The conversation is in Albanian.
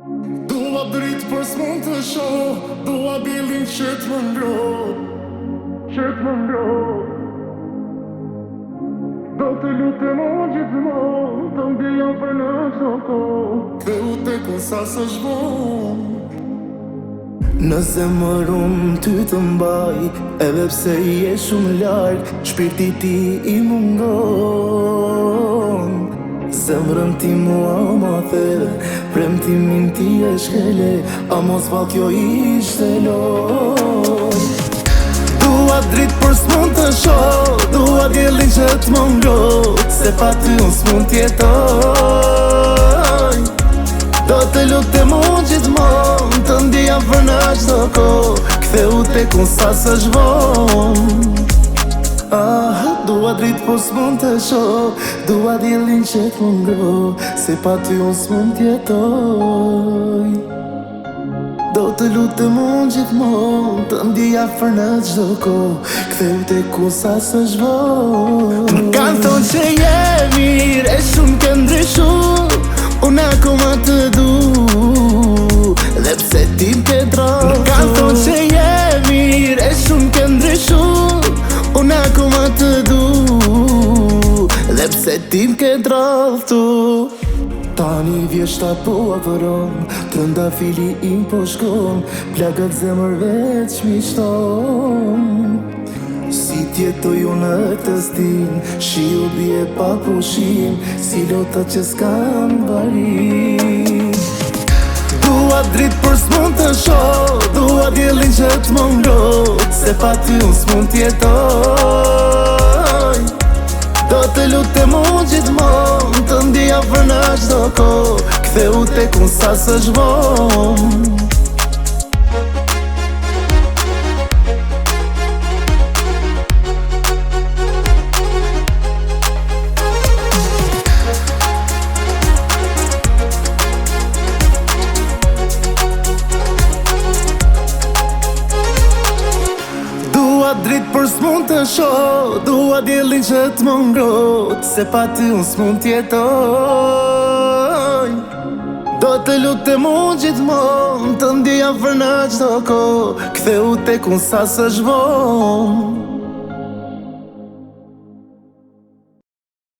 Dua dritë për s'mund të shoh, dua billin që t'më ngrot, që t'më ngrot. Do të lutem unë gjithmonë, të mbija për në çdo kohë, ktheu tek unë sa së zhvonë. Në zemërun ty të mbaj, edhe pse je shumë larg, shpirti ti i mungon. Zemrën ti mua ma the, premtimin ti e shkele, a mos val kjo ishte loj. Dua dritë për s'mund të shoh, dua diellin që t'më ngrot, se pa ty unë s'mund t'jetoj. Do të lutem unë gjithmonë, të ndija për në çdo kohë, ktheu tek unë sa së zhvonë. Dua dritë por s'mund të shoh, dua diellin që t'më ngrot, se pa ty unë s'mund t'jetoj. Do të lutem unë gjithmonë, të ndija për në çdo kohë, ktheu tek unë sa së zhvonë. M'kan thonë që je mirë, e shumë ke ndryshu, unë akoma të du, dhe pse ti m'ke droftu. M'kan thonë që je mirë, e shumë ke ndryshu, unë akoma të du, dhe pse ti m'ke droftu. Tani vjeshta po apëron, trëndafili im po shkon, plagët zemër veç mi shton. Si t'jetoj unë këtë stin, shiu bje pa pushim, si lota që s'kan varim. Dua dritë për s'mund të shoh, dua diellin që t'më ngrot, se pa ty unë s'mund t'jetoj. Do të lutem unë gjithmonë, të ndija për në çdo kohë, ktheu tek unë sa së zhvonë. Dritë për s'mund të shoh, dua diellin që t'më ngrot, se pa ty unë s'mund t'jetoj. Do të lutem unë gjithmonë, të ndija për në çdo kohë, ktheu tek unë sa së zhvonë.